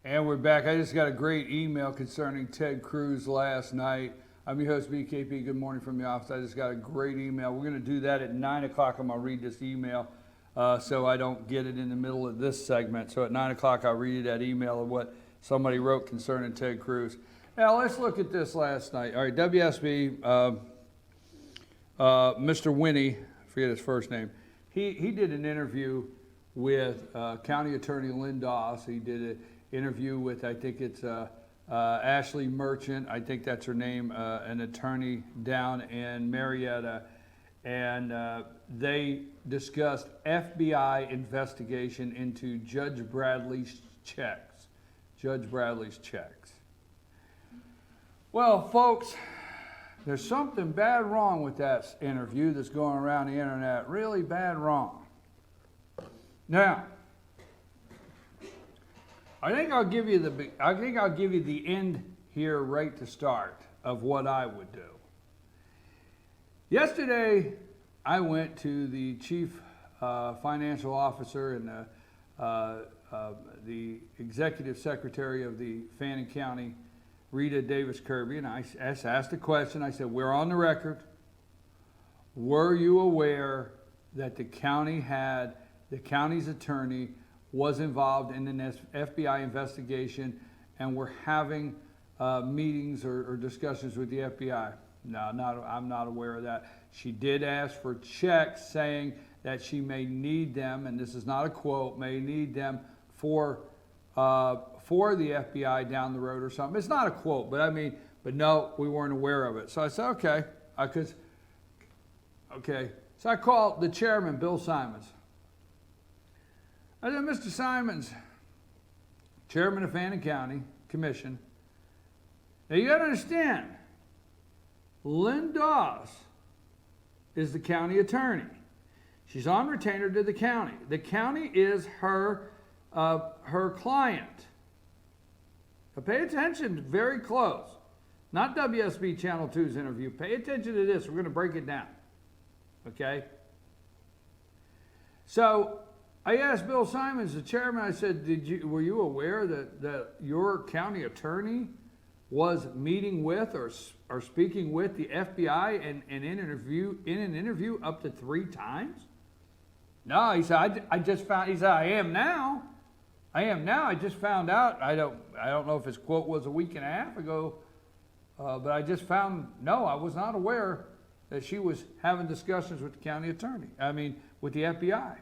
And we're back. I just got a great email concerning Ted Cruz last night. I'm your host, BKP. Good morning from the office. I just got a great email. We're going to do that at 9 o'clock. I'm going to read this email so I don't get it in the middle of this segment. So at 9 o'clock, I'll read you that email of what somebody wrote concerning Ted Cruz. Now, let's look at this last night. All right, WSB, Mr. Winnie, I forget his first name, he did an interview with County Attorney Lynn Doss. He did an interview with, I think it's Ashley Merchant, I think that's her name, an attorney down in Marietta, and they discussed FBI investigation into Judge Bradley's checks. Judge Bradley's checks. Well, folks, there's something bad wrong with that interview that's going around the internet. Really bad wrong. Now, I think I'll give you the end here right to start of what I would do. Yesterday, I went to the chief financial officer and the executive secretary of the Fannin County, Rita Davis Kirby, and I asked a question. I said, we're on the record. Were you aware that the county's attorney was involved in an FBI investigation and we're having meetings or discussions with the FBI? No, I'm not aware of that. She did ask for checks saying that she may need them, and this is not a quote, may need them for the FBI down the road or something. It's not a quote, but but no, we weren't aware of it. So I said, okay. So I called the chairman, Bill Simons. I said, Mr. Simons, chairman of Fannin County Commission, now you got to understand, Lynn Doss is the county attorney. She's on retainer to the county. The county is her client. Now pay attention very close. Not WSB Channel 2's interview. Pay attention to this. We're going to break it down. Okay? So I asked Bill Simons, the chairman, I said, were you aware that your county attorney was meeting with or speaking with the FBI and in an interview up to 3 times? No, he said, I just found, he said, I am now. I just found out. I don't know if his quote was a week and a half ago, but I just found, no, I was not aware that she was having discussions with the county attorney. With the FBI.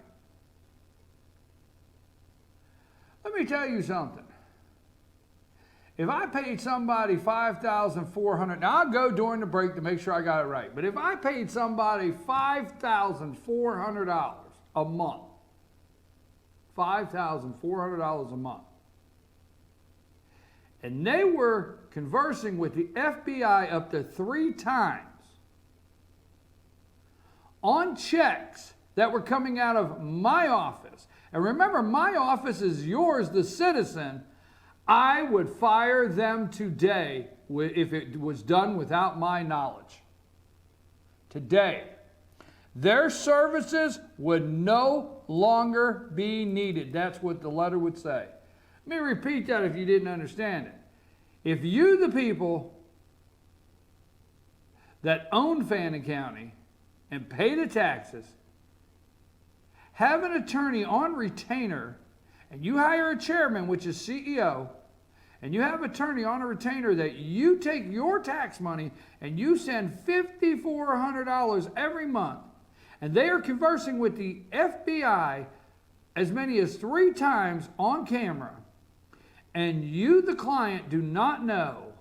Let me tell you something. If I paid somebody $5,400, now I'll go during the break to make sure I got it right, but if I paid somebody $5,400 a month, $5,400 a month, and they were conversing with the FBI up to 3 times on checks that were coming out of my office, and remember, my office is yours, the citizen, I would fire them today if it was done without my knowledge. Today. Their services would no longer be needed. That's what the letter would say. Let me repeat that if you didn't understand it. If you, the people that own Fannin County and pay the taxes, have an attorney on retainer, and you hire a chairman, which is CEO, and you have an attorney on a retainer that you take your tax money and you send $5,400 every month, and they are conversing with the FBI as many as 3 times on camera, and you, the client, do not know,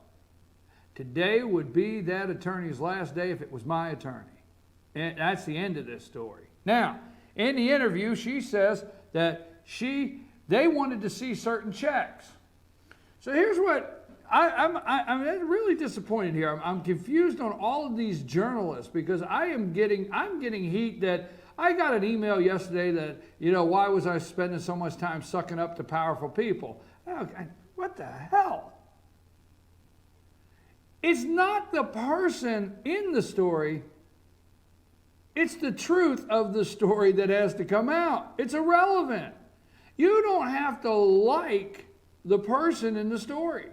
today would be that attorney's last day if it was my attorney. And that's the end of this story. Now, in the interview, she says that they wanted to see certain checks. So here's what, I'm really disappointed here. I'm confused on all of these journalists because I'm getting heat that I got an email yesterday that, why was I spending so much time sucking up to powerful people? What the hell? It's not the person in the story. It's the truth of the story that has to come out. It's irrelevant. You don't have to like the person in the story.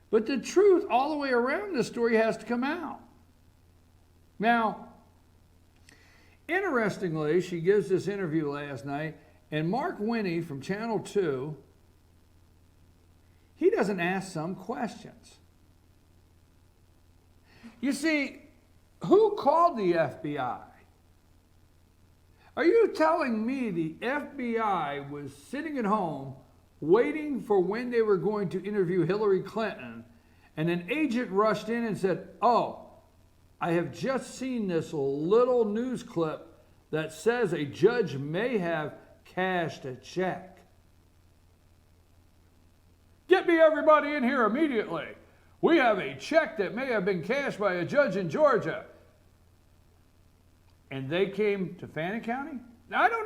But the truth all the way around the story has to come out. Now, interestingly, she gives this interview last night, and Mark Winnie from Channel 2, he doesn't ask some questions. You see, who called the FBI? Are you telling me the FBI was sitting at home waiting for when they were going to interview Hillary Clinton, and an agent rushed in and said, "Oh, I have just seen this little news clip that says a judge may have cashed a check. Get me everybody in here immediately. We have a check that may have been cashed by a judge in Georgia." And they came to Fannin County? I don't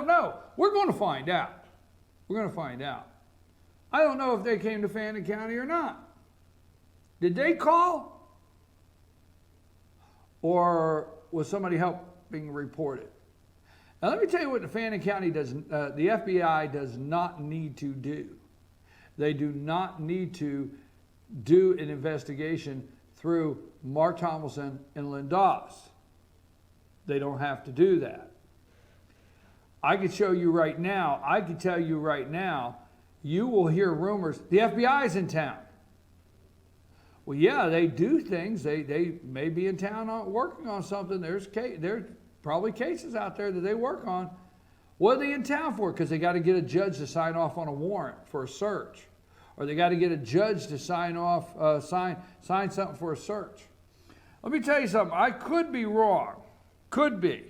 know. We're going to find out. I don't know if they came to Fannin County or not. Did they call? Or was somebody helping report it? Now let me tell you what the Fannin County does, the FBI does not need to do. They do not need to do an investigation through Mark Tomlinson and Lynn Doss. They don't have to do that. I could show you right now, I could tell you right now, you will hear rumors, the FBI's in town. Well, yeah, they do things. They may be in town working on something. There's probably cases out there that they work on. What are they in town for? Because they got to get a judge to sign off on a warrant for a search. Or they got to get a judge to sign something for a search. Let me tell you something. I could be wrong. Could be.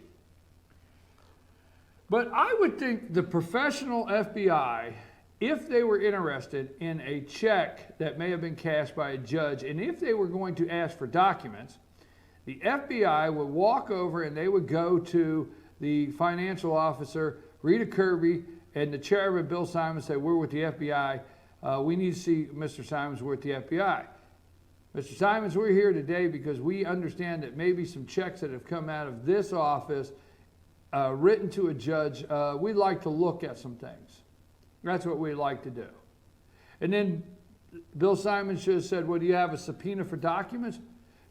But I would think the professional FBI, if they were interested in a check that may have been cashed by a judge, and if they were going to ask for documents, the FBI would walk over and they would go to the financial officer, Rita Kirby, and the chairman, Bill Simon, say, "We're with the FBI. We need to see Mr. Simons. We're with the FBI. Mr. Simons, we're here today because we understand that maybe some checks that have come out of this office written to a judge, we'd like to look at some things." That's what we'd like to do. And then Bill Simon should have said, "Well, do you have a subpoena for documents?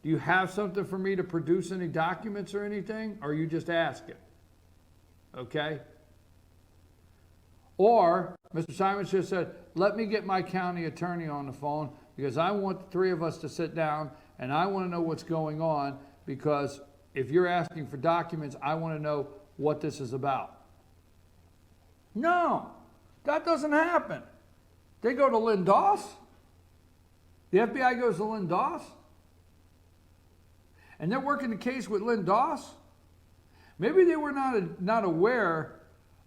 Do you have something for me to produce any documents or anything? Or are you just asking?" Okay? Or Mr. Simon should have said, "Let me get my county attorney on the phone because I want the three of us to sit down and I want to know what's going on, because if you're asking for documents, I want to know what this is about." No, that doesn't happen. They go to Lynn Doss. The FBI goes to Lynn Doss. And they're working the case with Lynn Doss. Maybe they were not aware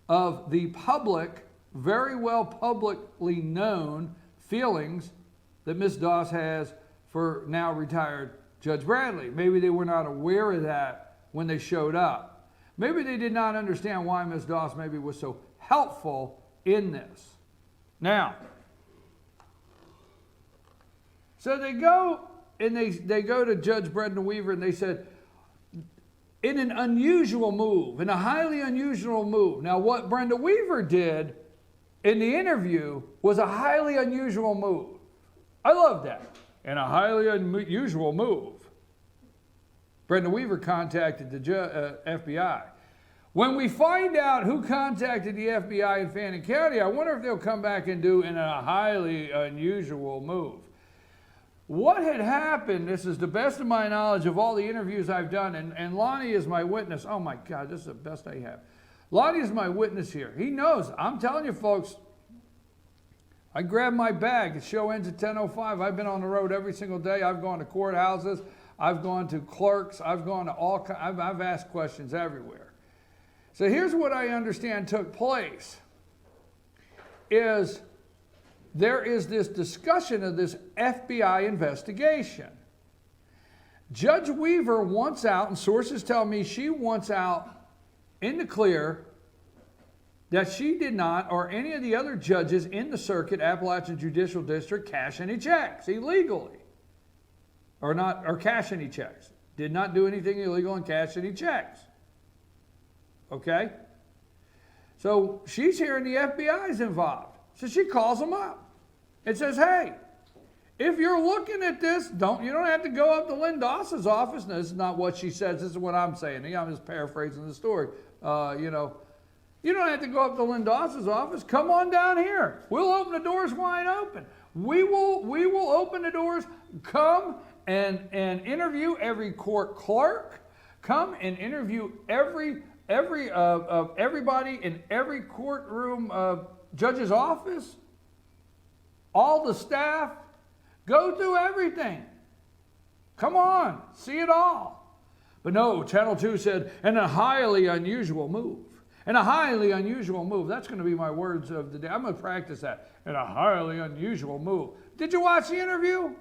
of the public, very well publicly known feelings that Ms. Doss has for now retired Judge Bradley. Maybe they were not aware of that when they showed up. Maybe they did not understand why Ms. Doss maybe was so helpful in this. Now, so they go and they go to Judge Brendan Weaver and they said, in an unusual move, in a highly unusual move. Now, what Brenda Weaver did in the interview was a highly unusual move. I love that. In a highly unusual move, Brenda Weaver contacted the FBI. When we find out who contacted the FBI in Fannin County, I wonder if they'll come back and do in a highly unusual move. What had happened, this is the best of my knowledge of all the interviews I've done, and Lonnie is my witness. Oh my God, this is the best I have. Lonnie is my witness here. He knows. I'm telling you folks, I grabbed my bag. The show ends at 10:05. I've been on the road every single day. I've gone to courthouses. I've gone to clerks. I've gone to all kinds. I've asked questions everywhere. So here's what I understand took place. There is this discussion of this FBI investigation. Judge Weaver wants out, and sources tell me she wants out in the clear that she did not, or any of the other judges in the circuit, Appalachian Judicial District, cash any checks illegally. Or cash any checks. Did not do anything illegal and cash any checks. Okay? So she's hearing the FBI's involved. So she calls him up and says, hey, if you're looking at this, you don't have to go up to Lynn Doss's office. No, this is not what she says. This is what I'm saying. I'm just paraphrasing the story. You don't have to go up to Lynn Doss's office. Come on down here. We'll open the doors wide open. We will open the doors. Come and interview every court clerk. Come and interview everybody in every courtroom judge's office. All the staff. Go through everything. Come on, see it all. But no, Channel 2 said, and a highly unusual move. And a highly unusual move. That's going to be my words of the day. I'm going to practice that. And a highly unusual move. Did you watch the interview?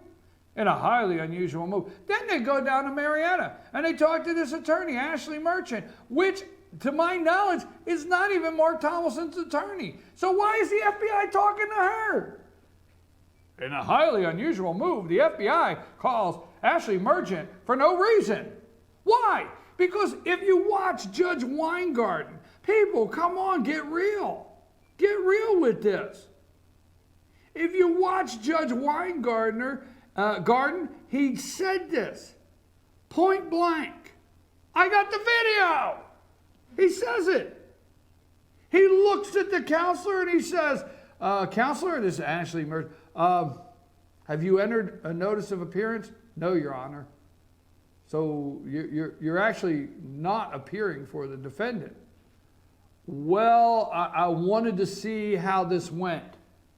And a highly unusual move. Then they go down to Marietta and they talk to this attorney, Ashley Merchant, which, to my knowledge, is not even Mark Tomlinson's attorney. So why is the FBI talking to her? In a highly unusual move, the FBI calls Ashley Merchant for no reason. Why? Because if you watch Judge Weingarten, people, come on, get real. Get real with this. If you watch Judge Weingarten, he said this, point blank. I got the video. He says it. He looks at the counselor and he says, counselor, this is Ashley Merchant, have you entered a notice of appearance? No, Your Honor. So you're actually not appearing for the defendant. Well, I wanted to see how this went.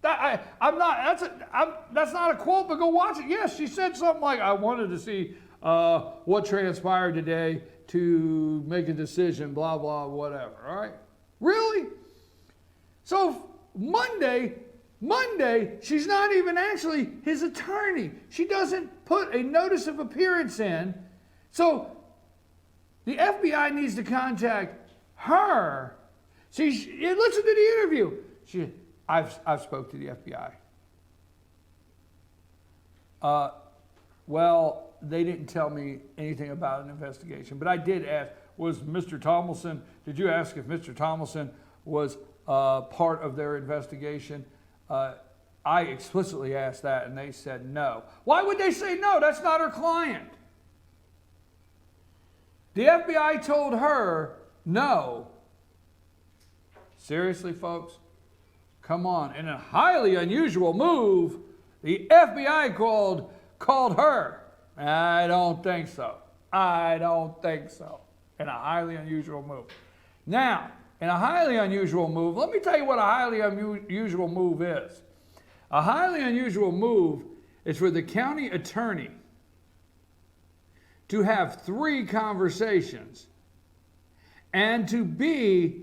That's not a quote, but go watch it. Yes, she said something like, I wanted to see what transpired today to make a decision, blah, blah, whatever. All right? Really? So Monday, she's not even actually his attorney. She doesn't put a notice of appearance in. So the FBI needs to contact her. See, listen to the interview. I've spoke to the FBI. Well, they didn't tell me anything about an investigation, but I did ask, did you ask if Mr. Tomlinson was part of their investigation? I explicitly asked that and they said no. Why would they say no? That's not her client. The FBI told her no. Seriously, folks? Come on. In a highly unusual move, the FBI called her. I don't think so. I don't think so. In a highly unusual move. Now, in a highly unusual move, let me tell you what a highly unusual move is. A highly unusual move is for the county attorney to have 3 conversations and to be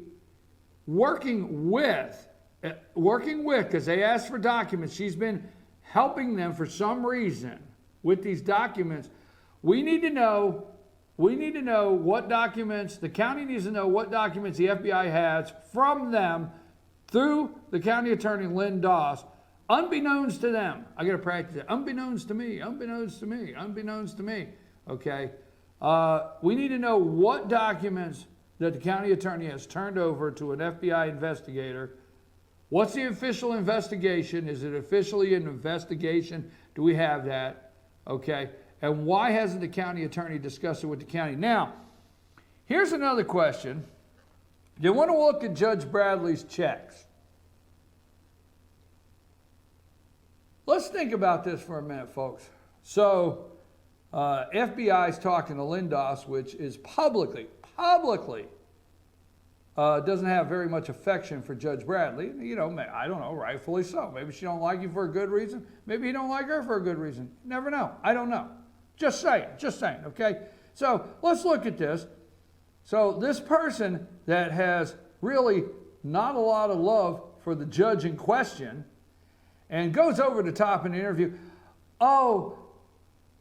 working with, because they asked for documents. She's been helping them for some reason with these documents. We need to know what documents, the county needs to know what documents the FBI has from them through the county attorney, Lynn Doss, unbeknownst to them. I got to practice it. Unbeknownst to me, unbeknownst to me, unbeknownst to me. Okay? We need to know what documents that the county attorney has turned over to an FBI investigator. What's the official investigation? Is it officially an investigation? Do we have that? Okay? And why hasn't the county attorney discussed it with the county? Now, here's another question. You want to look at Judge Bradley's checks. Let's think about this for a minute, folks. So, FBI is talking to Lynn Doss, which is publicly, doesn't have very much affection for Judge Bradley. You know, I don't know, rightfully so. Maybe she don't like you for a good reason. Maybe you don't like her for a good reason. Never know. I don't know. Just saying, okay? So let's look at this. So this person that has really not a lot of love for the judge in question and goes over the top in the interview, oh,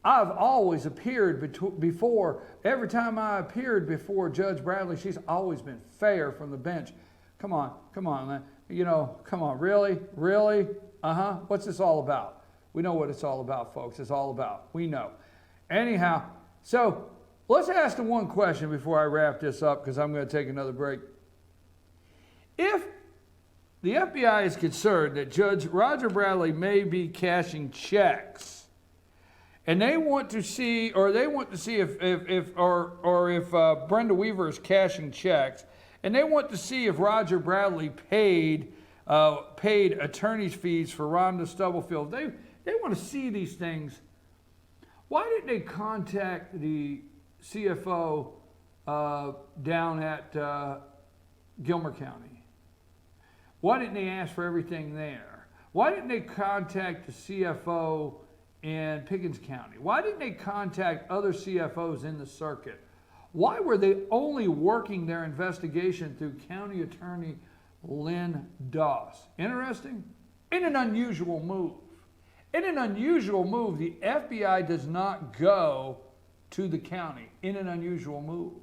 I've always appeared before. Every time I appeared before Judge Bradley, she's always been fair from the bench. Come on, man. You know, come on, really? What's this all about? We know what it's all about, folks. It's all about. We know. Anyhow, so let's ask the one question before I wrap this up, because I'm going to take another break. If The FBI is concerned that Judge Roger Bradley may be cashing checks, and they want to see if Brenda Weaver is cashing checks, and they want to see if Roger Bradley paid attorney's fees for Rhonda Stubblefield. They want to see these things. Why didn't they contact the CFO down at Gilmer County? Why didn't they ask for everything there? Why didn't they contact the CFO in Pickens County? Why didn't they contact other CFOs in the circuit? Why were they only working their investigation through County Attorney Lynn Doss? Interesting. In an unusual move. In an unusual move, the FBI does not go to the county. In an unusual move.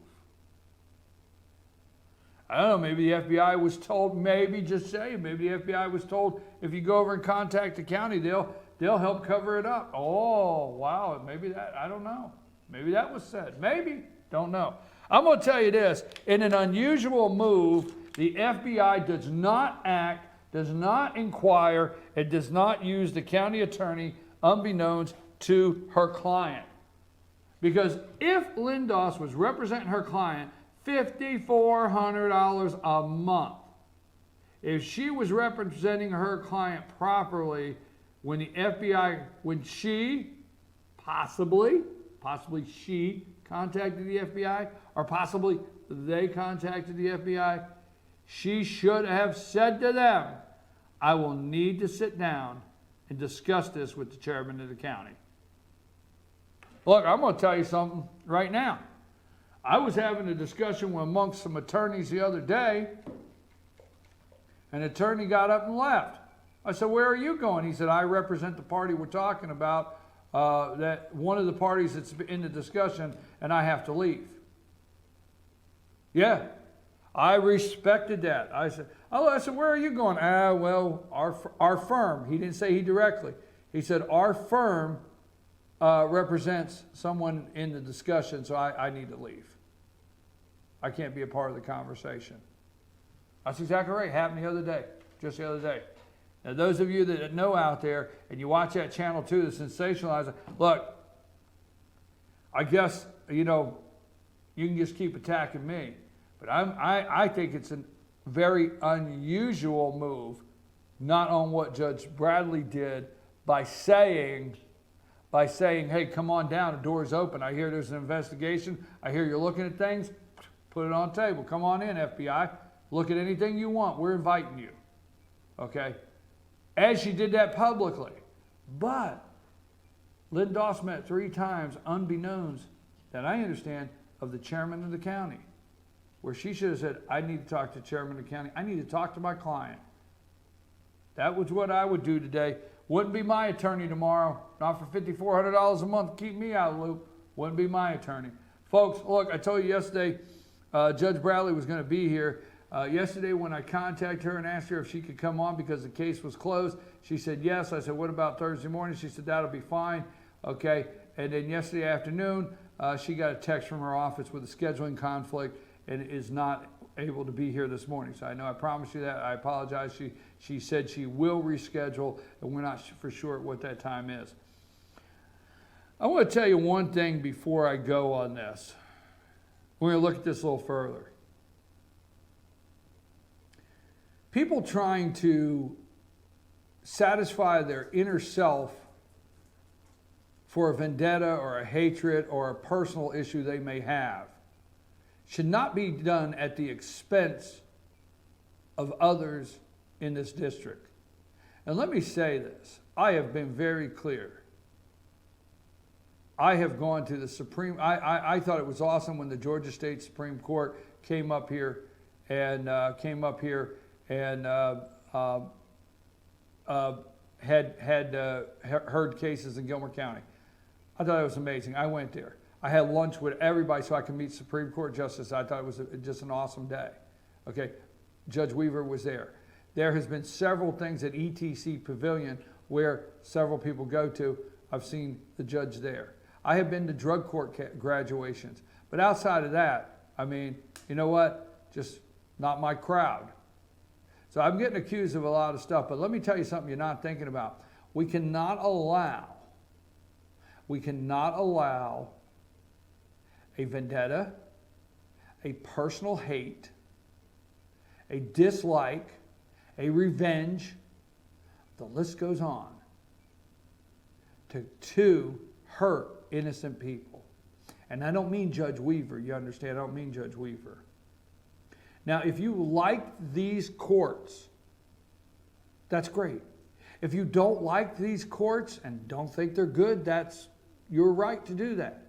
I don't know, maybe the FBI was told, maybe the FBI was told, if you go over and contact the county, they'll help cover it up. Oh, wow, maybe that, I don't know. Maybe that was said. Maybe, don't know. I'm going to tell you this, in an unusual move, the FBI does not act, does not inquire, and does not use the county attorney unbeknownst to her client. Because if Lynn Doss was representing her client $5,400 a month, if she was representing her client properly, when the FBI, when she, possibly she contacted the FBI, or possibly they contacted the FBI, she should have said to them, I will need to sit down and discuss this with the chairman of the county. Look, I'm going to tell you something right now. I was having a discussion amongst some attorneys the other day. An attorney got up and left. I said, where are you going? He said, I represent the party we're talking about, that one of the parties that's in the discussion, and I have to leave. Yeah, I respected that. I said, where are you going? Well, our firm. He didn't say he directly. He said, our firm represents someone in the discussion, so I need to leave. I can't be a part of the conversation. That's exactly right. Happened the other day, just the other day. Now, those of you that know out there, and you watch that channel too, the sensationalizer, look, I guess, you can just keep attacking me. But I think it's a very unusual move, not on what Judge Bradley did by saying, hey, come on down, the door's open. I hear there's an investigation. I hear you're looking at things. Put it on the table. Come on in, FBI. Look at anything you want. We're inviting you. Okay? As she did that publicly. But Lynn Doss met 3 times, unbeknownst, that I understand, of the chairman of the county, where she should have said, I need to talk to the chairman of the county. I need to talk to my client. That was what I would do today. Wouldn't be my attorney tomorrow. Not for $5,400 a month to keep me out of the loop. Wouldn't be my attorney. Folks, look, I told you yesterday, Judge Bradley was going to be here. Yesterday when I contacted her and asked her if she could come on because the case was closed, she said yes. I said, what about Thursday morning? She said, that'll be fine. Okay. And then yesterday afternoon, she got a text from her office with a scheduling conflict and is not able to be here this morning. So I know I promised you that. I apologize. She said she will reschedule, and we're not for sure what that time is. I want to tell you one thing before I go on this. We're going to look at this a little further. People trying to satisfy their inner self for a vendetta or a hatred or a personal issue they may have should not be done at the expense of others in this district. And let me say this. I have been very clear. I have gone to the Supreme. I thought it was awesome when the Georgia State Supreme Court came up here and heard cases in Gilmer County. I thought it was amazing. I went there. I had lunch with everybody so I could meet Supreme Court justices. I thought it was just an awesome day. Okay, Judge Weaver was there. There has been several things at ETC Pavilion where several people go to. I've seen the judge there. I have been to drug court graduations. But outside of that, I mean, you know what? Just not my crowd. So I'm getting accused of a lot of stuff, but let me tell you something you're not thinking about. We cannot allow a vendetta, a personal hate, a dislike, a revenge, the list goes on, to hurt innocent people. And I don't mean Judge Weaver, you understand? I don't mean Judge Weaver. Now, if you like these courts, that's great. If you don't like these courts and don't think they're good, that's your right to do that.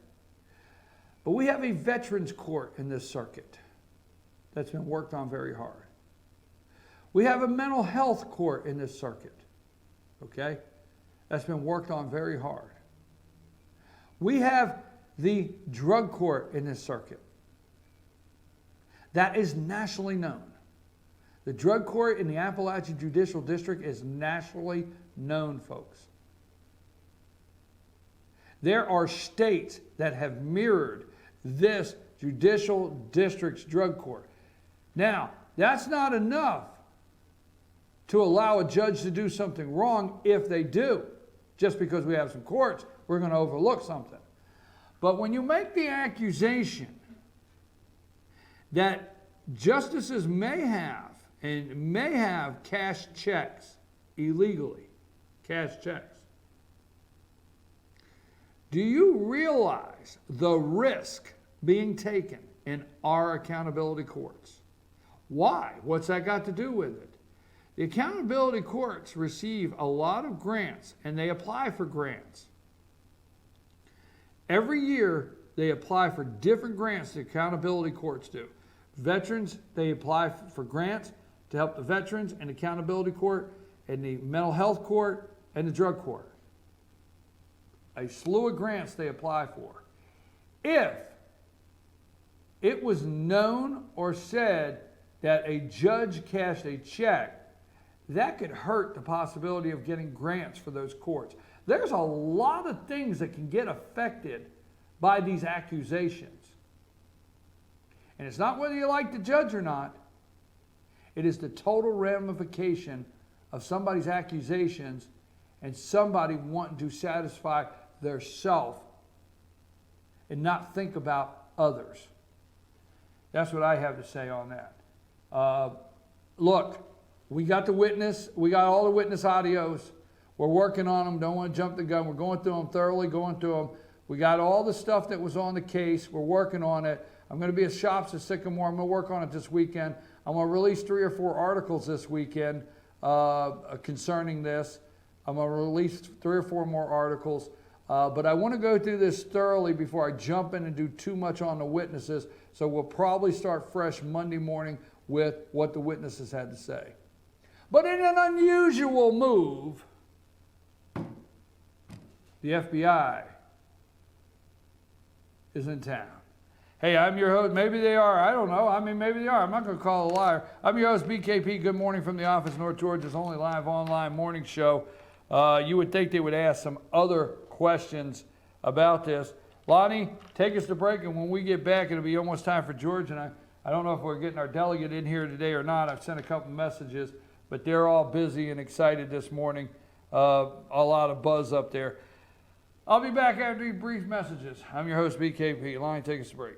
But we have a veterans court in this circuit that's been worked on very hard. We have a mental health court in this circuit, okay? That's been worked on very hard. We have the drug court in this circuit. That is nationally known. The drug court in the Appalachian Judicial District is nationally known, folks. There are states that have mirrored this judicial district's drug court. Now, that's not enough to allow a judge to do something wrong if they do. Just because we have some courts, we're going to overlook something. But when you make the accusation that justices may have cashed checks illegally, cash checks, do you realize the risk being taken in our accountability courts? Why? What's that got to do with it? The accountability courts receive a lot of grants, and they apply for grants. Every year, they apply for different grants the accountability courts do. Veterans, they apply for grants to help the veterans and accountability court, and the mental health court, and the drug court. A slew of grants they apply for. If it was known or said that a judge cashed a check, that could hurt the possibility of getting grants for those courts. There's a lot of things that can get affected by these accusations. And it's not whether you like the judge or not. It is the total ramification of somebody's accusations and somebody wanting to satisfy their self and not think about others. That's what I have to say on that. Look, we got the witness. We got all the witness audios. We're working on them. Don't want to jump the gun. We're going through them thoroughly, going through them. We got all the stuff that was on the case. We're working on it. I'm going to be at Shops at Sycamore. I'm going to work on it this weekend. I'm going to release 3 or 4 articles this weekend concerning this. I'm going to release 3 or 4 more articles. But I want to go through this thoroughly before I jump in and do too much on the witnesses. So we'll probably start fresh Monday morning with what the witnesses had to say. But in an unusual move, the FBI is in town. Hey, I'm your host. Maybe they are. I don't know. I mean, maybe they are. I'm not going to call a liar. I'm your host, BKP. Good morning from the office, North Georgia's only live online morning show. You would think they would ask some other questions about this. Lonnie, take us to break, and when we get back, it'll be almost time for George. And I don't know if we're getting our delegate in here today or not. I've sent a couple messages, but they're all busy and excited this morning. A lot of buzz up there. I'll be back after these brief messages. I'm your host, BKP. Lonnie, take us to break.